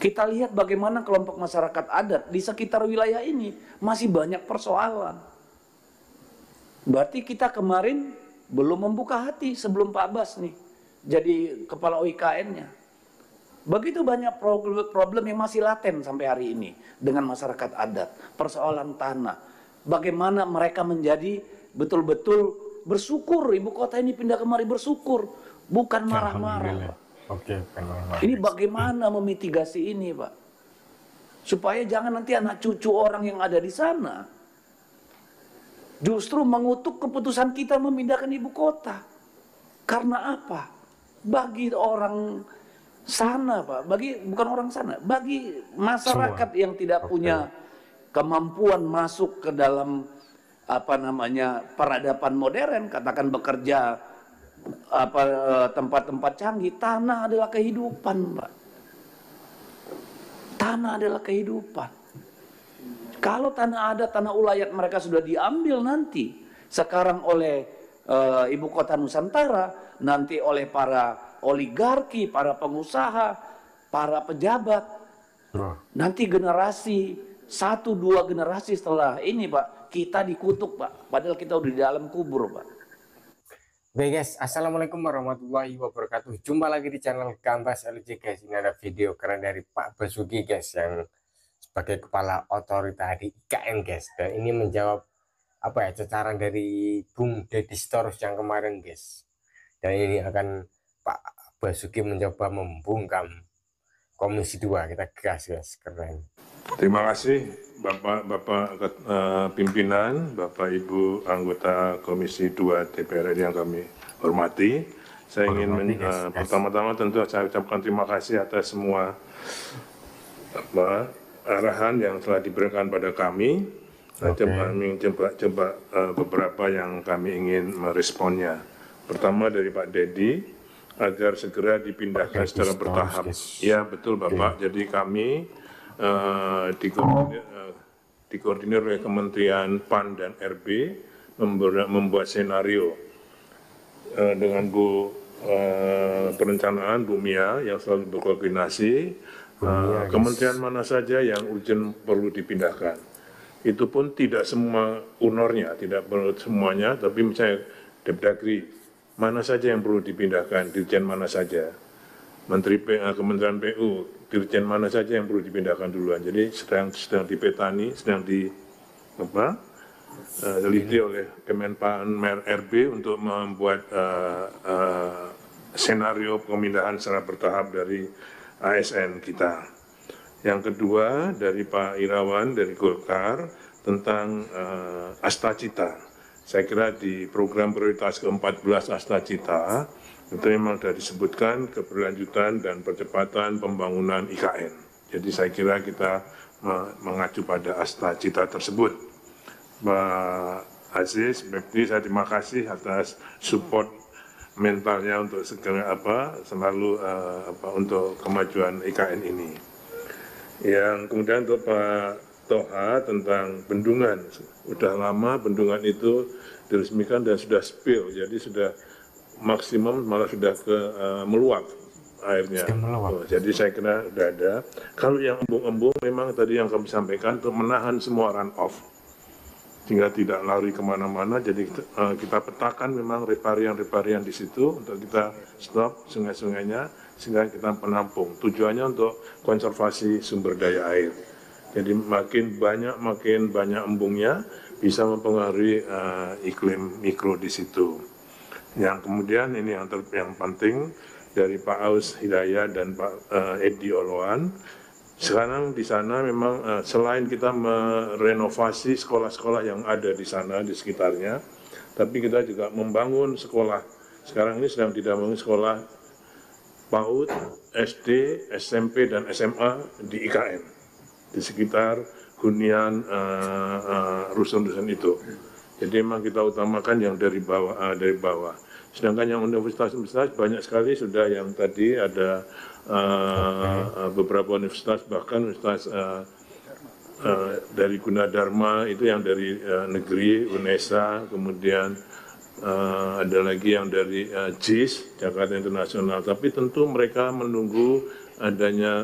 Kita lihat bagaimana kelompok masyarakat adat di sekitar wilayah ini masih banyak persoalan. Berarti kita kemarin belum membuka hati sebelum Pak Bas nih jadi kepala OIKN-nya. Begitu banyak problem yang masih laten sampai hari ini dengan masyarakat adat. Persoalan tanah. Bagaimana mereka menjadi betul-betul bersyukur ibu kota ini pindah kemari, bersyukur, bukan marah-marah. Oke, ini bagaimana memitigasi ini, Pak, supaya jangan nanti anak cucu orang yang ada di sana justru mengutuk keputusan kita memindahkan ibu kota. Karena apa? Bagi orang sana, Pak, bukan orang sana, bagi masyarakat yang tidak punya kemampuan masuk ke dalam peradaban modern, katakan bekerja tempat-tempat canggih, tanah adalah kehidupan, Pak. Tanah adalah kehidupan. Kalau tanah adat, tanah ulayat mereka sudah diambil nanti sekarang oleh ibu kota Nusantara, nanti oleh para oligarki, para pengusaha, para pejabat, nanti generasi 1-2 generasi setelah ini, Pak, kita dikutuk, Pak, padahal kita udah di dalam kubur, Pak. Baik guys, assalamualaikum warahmatullahi wabarakatuh. Jumpa lagi di channel Gambas LG guys. Ini ada video keren dari Pak Basuki guys, yang sebagai kepala otorita di IKN guys. Dan ini menjawab cecaran dari Bung Deddy Sitorus yang kemarin guys. Dan ini akan Pak Basuki mencoba membungkam Komisi 2. Kita gas guys, keren. Terima kasih Bapak pimpinan, Bapak Ibu anggota Komisi 2 DPR yang kami hormati. Saya ingin pertama-tama tentu saya ucapkan terima kasih atas semua arahan yang telah diberikan pada kami. Coba beberapa yang kami ingin meresponnya. Pertama dari Pak Deddy, agar segera dipindahkan secara bertahap. Ya betul Bapak, jadi kami dikoordinir oleh Kementerian PAN dan RB membuat senario dengan Bu Perencanaan Bu Mia yang selalu berkoordinasi kementerian mana saja yang urgent perlu dipindahkan. Itu pun tidak semua unornya, tidak perlu semuanya, tapi misalnya Depdagri mana saja yang perlu dipindahkan, dirjen mana saja, Kementerian PU, dirjen mana saja yang perlu dipindahkan duluan. Jadi sedang dipetani, sedang diteliti oleh Kemenpan RB untuk membuat senario pemindahan secara bertahap dari ASN kita. Yang kedua dari Pak Irawan dari Golkar tentang Astacita. Saya kira di program prioritas ke-14 Astacita itu memang sudah disebutkan keberlanjutan dan percepatan pembangunan IKN. Jadi saya kira kita mengacu pada Astacita tersebut. Pak Aziz, saya terima kasih atas support mentalnya untuk segera selalu untuk kemajuan IKN ini. Yang kemudian untuk Pak Toha tentang bendungan, sudah lama bendungan itu diresmikan dan sudah spill, jadi sudah maksimum malah sudah meluap airnya. Jadi saya kira sudah ada. Kalau yang embung-embung memang tadi yang kami sampaikan untuk menahan semua run off sehingga tidak lari kemana-mana. Jadi kita petakan memang riparian di situ untuk kita stop sungai-sungainya sehingga kita penampung. Tujuannya untuk konservasi sumber daya air. Jadi makin banyak embungnya bisa mempengaruhi iklim mikro di situ. Yang kemudian ini yang penting dari Pak Aus Hidayat dan Pak Edi Oloan. Sekarang di sana memang selain kita merenovasi sekolah-sekolah yang ada di sana di sekitarnya, tapi kita juga membangun sekolah. Sekarang ini sedang dibangun sekolah PAUD, SD, SMP dan SMA di IKN di sekitar hunian rusun-rusun itu. Jadi memang kita utamakan yang dari bawah. Sedangkan yang universitas-universitas banyak sekali sudah yang tadi ada beberapa universitas, bahkan universitas dari Gunadarma itu yang dari negeri, UNESA, kemudian ada lagi yang dari JIS, Jakarta Internasional. Tapi tentu mereka menunggu adanya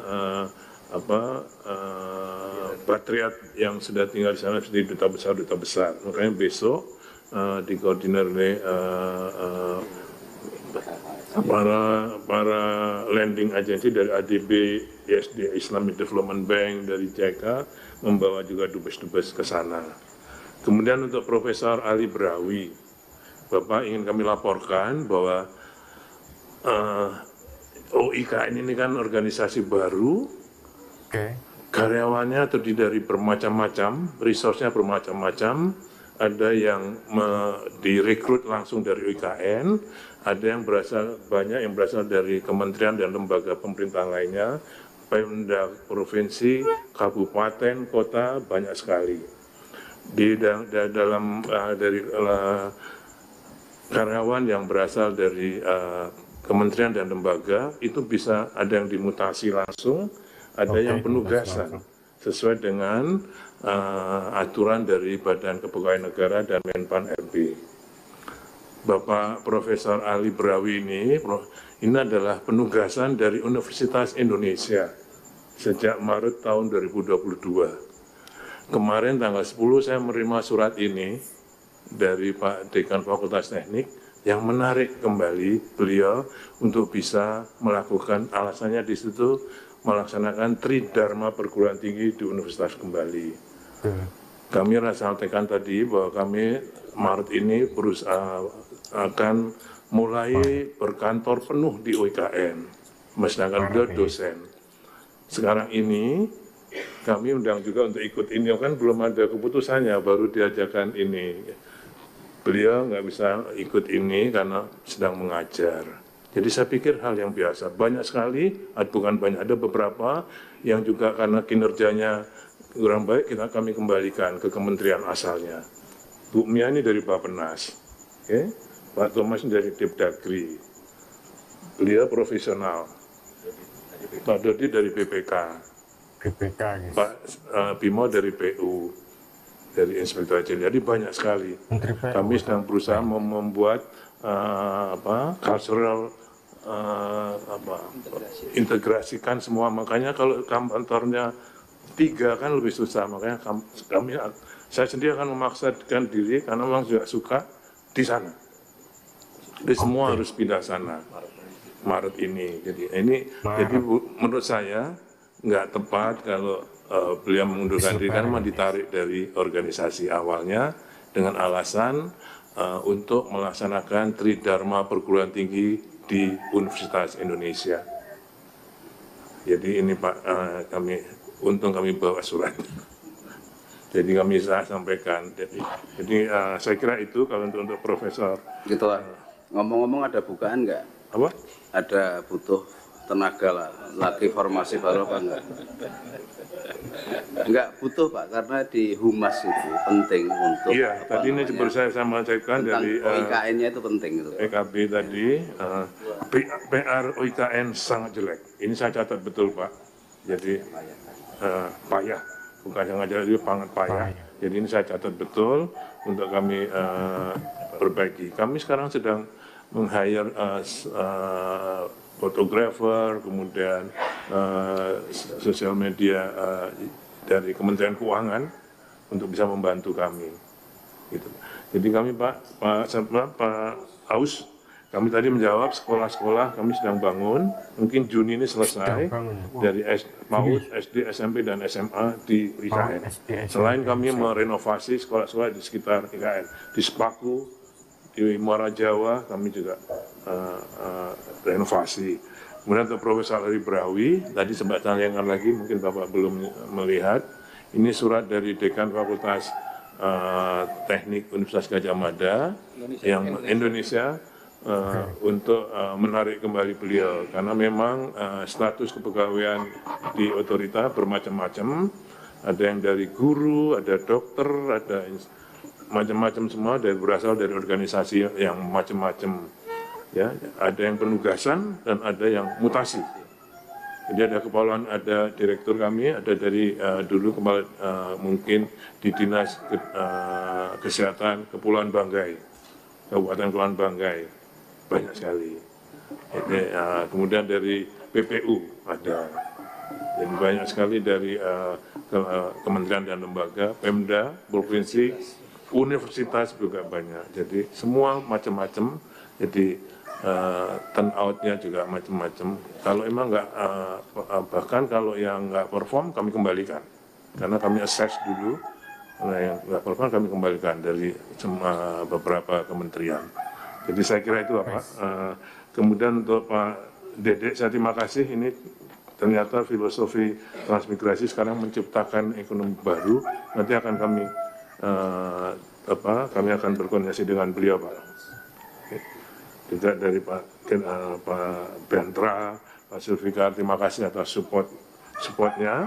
patriot yang sudah tinggal di sana menjadi duta besar. Makanya besok dikoordinir oleh para lending agency dari ADB, ISD, Islamic Development Bank, dari JK, membawa juga dubes-dubes ke sana. Kemudian untuk Profesor Ali Brawi, Bapak ingin kami laporkan bahwa OIKN ini kan organisasi baru, karyawannya terdiri dari bermacam-macam, resource-nya bermacam-macam, ada yang direkrut langsung dari OIKN, ada yang banyak yang berasal dari kementerian dan lembaga pemerintah lainnya, Pemda provinsi, kabupaten, kota, banyak sekali. Dari karyawan yang berasal dari kementerian dan lembaga itu bisa ada yang dimutasi langsung, ada yang penugasan sesuai dengan aturan dari Badan Kepegawaian Negara dan Menpan RB. Bapak Profesor Ali Brawi ini adalah penugasan dari Universitas Indonesia sejak Maret tahun 2022. Kemarin tanggal 10 saya menerima surat ini dari Pak Dekan Fakultas Teknik yang menarik kembali beliau untuk bisa melakukan, alasannya di situ melaksanakan Tridharma perguruan tinggi di universitas kembali. Kami sampaikan tadi bahwa kami Maret ini akan mulai berkantor penuh di UIKN, sedangkan beliau dosen. Sekarang ini kami undang juga untuk ikut ini, kan belum ada keputusannya, baru diajakan ini. Beliau nggak bisa ikut ini karena sedang mengajar. Jadi saya pikir hal yang biasa. Banyak sekali, bukan banyak, ada beberapa yang juga karena kinerjanya kurang baik, kami kembalikan ke kementerian asalnya. Bu Mia ini dari Bappenas, Pak Thomas dari Depdagri, beliau profesional. Pak Dodi dari BPK, gitu. Pak Bimo dari PU, dari Inspektor Jenderal. Jadi banyak sekali. Kami sedang berusaha membuat cultural integrasikan semua. Makanya kalau kantornya 3 kan lebih susah. Makanya saya sendiri akan memaksakan diri karena memang juga suka di sana. Jadi semua harus pindah sana Maret ini. Jadi menurut saya nggak tepat kalau beliau mengundurkan diri karena ditarik dari organisasi awalnya dengan alasan untuk melaksanakan Tridharma perguruan tinggi di Universitas Indonesia. Jadi ini Pak, untung kami bawa surat. Jadi kami bisa sampaikan. Jadi saya kira itu kalau untuk Profesor. Gitu lah. Ngomong-ngomong ada bukaan nggak? Apa? Ada butuh tenaga lah, lagi formasi baru apa enggak? Enggak butuh Pak, karena di humas itu penting untuk. Iya, tadi ini baru saya sampaikan dari OIKN-nya itu penting itu. PKB tadi, PR OIKN sangat jelek. Ini saya catat betul Pak. Jadi payah, bukan yang ngajar itu sangat payah. Jadi ini saya catat betul untuk kami perbaiki. Kami sekarang sedang meng-hire fotografer, kemudian sosial media dari Kementerian Keuangan untuk bisa membantu kami. Gitu. Jadi kami Pak Aus, kami tadi menjawab sekolah-sekolah kami sedang bangun, mungkin Juni ini selesai dari PAUD, SD, SMP dan SMA di IKN. Selain kami merenovasi sekolah-sekolah di sekitar IKN, di Sepaku, di Muara Jawa kami juga renovasi. Kemudian untuk Profesor Ali Brawi, tadi sempat tanyakan lagi, mungkin Bapak belum melihat, ini surat dari Dekan Fakultas Teknik Universitas Gadjah Mada yang Indonesia untuk menarik kembali beliau, karena memang status kepegawaian di otorita bermacam-macam, ada yang dari guru, ada dokter, ada macam-macam semua, berasal dari organisasi yang macam-macam, ya, ada yang penugasan dan ada yang mutasi. Jadi ada kepalauan, ada direktur kami, ada dari dulu kepala mungkin di Dinas Kesehatan Kepulauan Banggai, Kabupaten Kepulauan Banggai, banyak sekali. Jadi, kemudian dari PPU ada, Jadi banyak sekali dari kementerian dan lembaga, Pemda, provinsi, universitas juga banyak. Jadi semua macam-macam. Jadi turnout-nya juga macam-macam. Kalau emang nggak, bahkan kalau yang nggak perform kami kembalikan. Karena kami assess dulu, nah yang nggak perform kami kembalikan dari beberapa kementerian. Jadi saya kira itu Pak. Kemudian untuk Pak Dedek, saya terima kasih. Ini ternyata filosofi transmigrasi sekarang menciptakan ekonomi baru. Nanti akan kami kami akan berkoordinasi dengan beliau Pak. Juga dari Pak Bentra, Pak Sulfikar, terima kasih atas supportnya.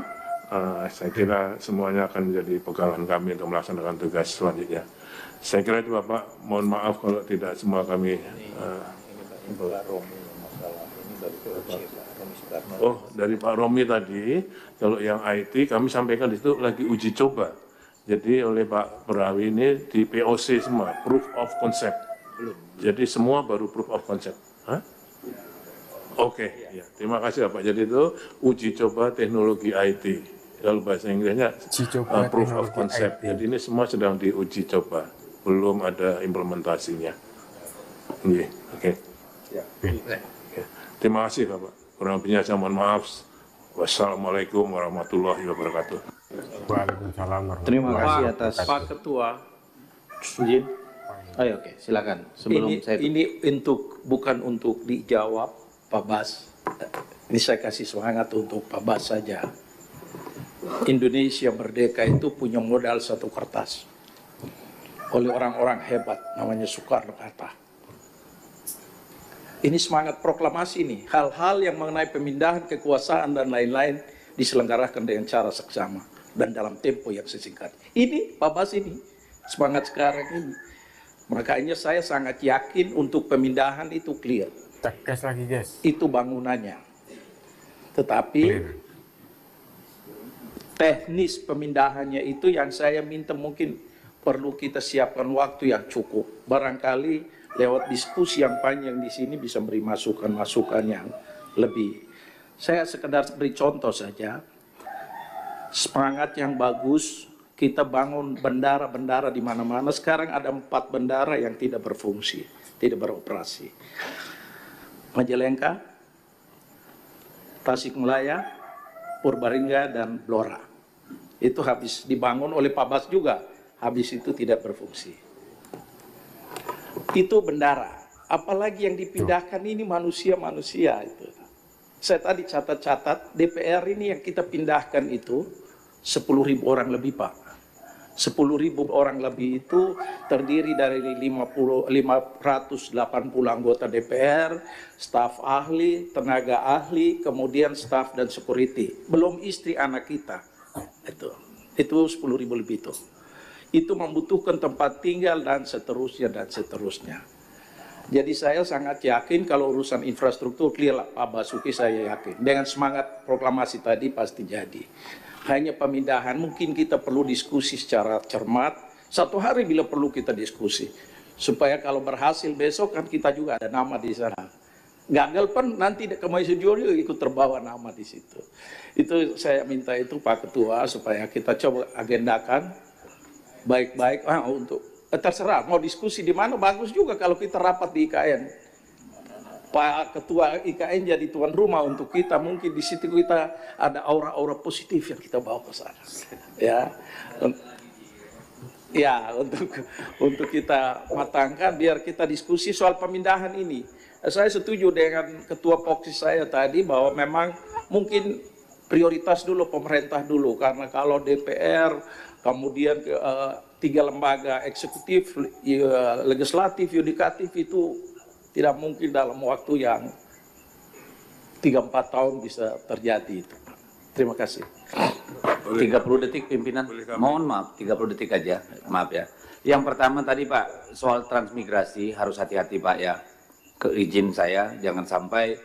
Saya kira semuanya akan menjadi pegangan kami untuk melaksanakan tugas selanjutnya. Saya kira itu Bapak, mohon maaf kalau tidak semua kami. Dari Pak Romi tadi, kalau yang IT kami sampaikan di situ lagi uji coba. Jadi oleh Pak Perawi ini di POC semua, proof of concept. Jadi semua baru proof of concept. Oke, ya. Terima kasih Bapak. Jadi itu uji coba teknologi IT. Kalau bahasa Inggrisnya proof of concept. Jadi ini semua sedang diuji coba, belum ada implementasinya. Oke. Terima kasih Bapak. Kurang lebihnya saya mohon maaf. Wassalamualaikum warahmatullahi wabarakatuh. Waalaikumsalam warahmatullahi Terima kasih wabarakatuh. atas Pak Ketua. Izin. Ayo, oke, silakan. Sebelum ini bukan untuk dijawab Pak Bas. Ini saya kasih semangat untuk Pak Bas saja. Indonesia merdeka itu punya modal satu kertas oleh orang-orang hebat, namanya Soekarno-Hatta. Ini semangat proklamasi ini, hal-hal yang mengenai pemindahan kekuasaan dan lain-lain diselenggarakan dengan cara seksama dan dalam tempo yang sesingkat. Ini Pak Bas ini semangat sekarang ini. Makanya saya sangat yakin untuk pemindahan itu clear. Tegas lagi guys. Itu bangunannya. Tetapi teknis pemindahannya itu yang saya minta mungkin perlu kita siapkan waktu yang cukup. Barangkali lewat diskusi yang panjang di sini bisa beri masukan-masukan yang lebih. Saya sekedar beri contoh saja. Semangat yang bagus, kita bangun bendara-bendara di mana-mana. Sekarang ada 4 bendara yang tidak berfungsi, tidak beroperasi. Majalengka, Tasikmalaya, Purbalingga, dan Blora. Itu habis dibangun oleh Pak Bas juga, habis itu tidak berfungsi. Itu bendara. Apalagi yang dipindahkan ini manusia-manusia itu. Saya tadi catat-catat, DPR ini yang kita pindahkan itu 10.000 orang lebih Pak. 10.000 orang lebih itu terdiri dari 580 anggota DPR, staf ahli, tenaga ahli, kemudian staf dan security. Belum istri anak kita. Itu 10.000 lebih itu. Itu membutuhkan tempat tinggal dan seterusnya dan seterusnya. Jadi saya sangat yakin kalau urusan infrastruktur clear lah Pak Basuki, saya yakin. Dengan semangat proklamasi tadi pasti jadi. Hanya pemindahan mungkin kita perlu diskusi secara cermat. 1 hari bila perlu kita diskusi. Supaya kalau berhasil besok kan kita juga ada nama di sana. Gagal pun nanti Kemajuan juga ikut terbawa nama di situ. Itu saya minta itu Pak Ketua supaya kita coba agendakan baik-baik untuk terserah mau diskusi di mana, bagus juga kalau kita rapat di IKN. Pak Ketua IKN jadi tuan rumah untuk kita, mungkin di situ kita ada aura-aura positif yang kita bawa ke sana. Ya, untuk kita matangkan biar kita diskusi soal pemindahan ini. Saya setuju dengan Ketua Poksi saya tadi bahwa memang mungkin prioritas dulu pemerintah dulu, karena kalau DPR kemudian 3 lembaga eksekutif, legislatif, yudikatif itu tidak mungkin dalam waktu yang 3-4 tahun bisa terjadi itu. Terima kasih. 30 detik pimpinan. Mohon maaf, 30 detik aja. Maaf ya. Yang pertama tadi Pak, soal transmigrasi harus hati-hati Pak ya. Izin saya, jangan sampai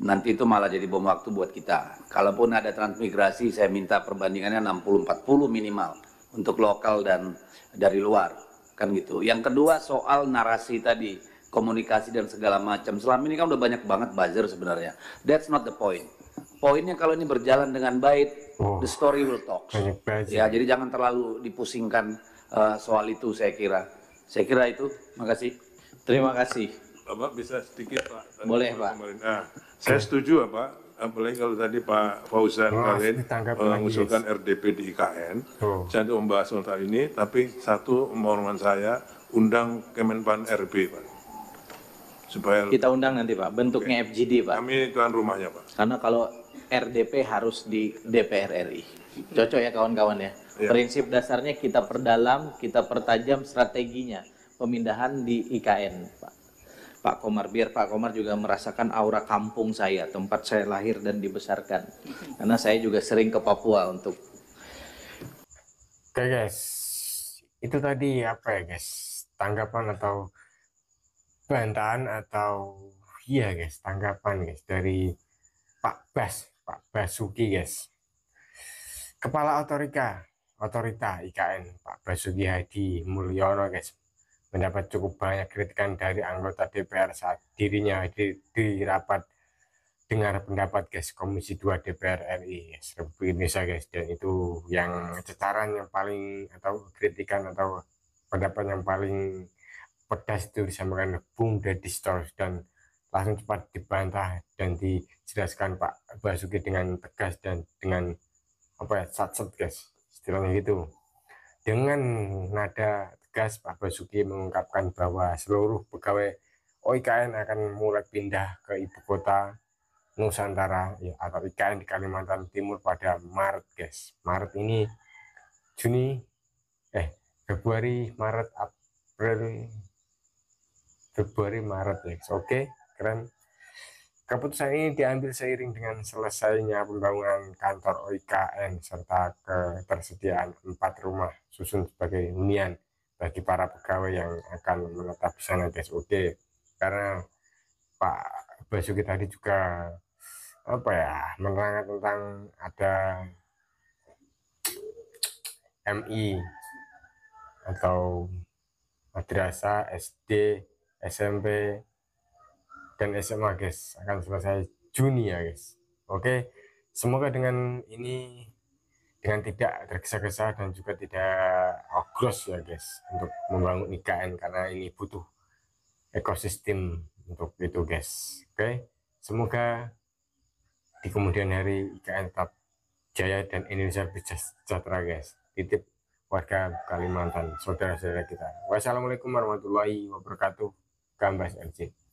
nanti itu malah jadi bom waktu buat kita. Kalaupun ada transmigrasi, saya minta perbandingannya 60-40 minimal untuk lokal dan dari luar, kan gitu. Yang kedua soal narasi tadi, komunikasi dan segala macam. Selama ini kan udah banyak banget buzzer sebenarnya. That's not the point. poinnya kalau ini berjalan dengan baik, Oh, the story will talk. banyak belajar. Ya, jadi jangan terlalu dipusingkan soal itu, saya kira. Saya kira itu. Makasih. Terima kasih. Bapak bisa sedikit Pak? Boleh, Pak. Nah, saya setuju Pak, apalagi kalau tadi Pak Fauzan kalian ditanggapi lagi, mengusulkan RDP di IKN. Oh. Saya untuk membahas soal ini, tapi satu mohon saya undang Kemenpan RB Pak. Supaya Kita undang nanti Pak, bentuknya FGD Pak. kami tuan rumahnya Pak. Karena kalau RDP harus di DPR RI. Cocok ya kawan-kawan ya. Iya. Prinsip dasarnya kita perdalam, kita pertajam strateginya. Pemindahan di IKN Pak. Pak Komar, biar Pak Komar juga merasakan aura kampung saya, tempat saya lahir dan dibesarkan. Karena saya juga sering ke Papua untuk Oke guys, itu tadi apa ya guys, tanggapan atau bantahan atau iya guys, tanggapan guys dari Pak Basuki guys, Kepala Otorita IKN Pak Basuki Hadi Mulyono guys, mendapat cukup banyak kritikan dari anggota DPR saat dirinya di rapat dengar pendapat guys Komisi 2 DPR RI Republik Indonesia guys, dan itu yang cetaran yang paling atau kritikan atau pendapat yang paling pedas itu disampaikan Bung Deddy Stores, dan langsung cepat dibantah dan dijelaskan Pak Basuki dengan tegas dan dengan apa ya, sat-set guys istilahnya gitu. Dengan nada tegas Pak Basuki mengungkapkan bahwa seluruh pegawai OIKN akan mulai pindah ke ibu kota Nusantara ya, atau IKN di Kalimantan Timur pada Maret guys. Maret ini Februari, Maret, April, Februari, Maret ya. Oke, keren. Keputusan ini diambil seiring dengan selesainya pembangunan kantor OIKN serta ketersediaan 4 rumah susun sebagai hunian bagi para pegawai yang akan menetap di sana guys. Oke, karena Pak Basuki tadi juga apa ya, menerangkan tentang ada MI atau madrasah SD, SMP, dan SMA guys akan selesai Juni ya guys. Oke, semoga dengan ini, dengan tidak tergesa-gesa dan juga tidak ogros ya guys untuk membangun IKN, karena ini butuh ekosistem untuk itu guys. Oke, semoga di kemudian hari IKN tetap jaya dan Indonesia bisa sejahtera guys. Titip warga Kalimantan, saudara-saudara kita. Wassalamualaikum warahmatullahi wabarakatuh. Gambas LC.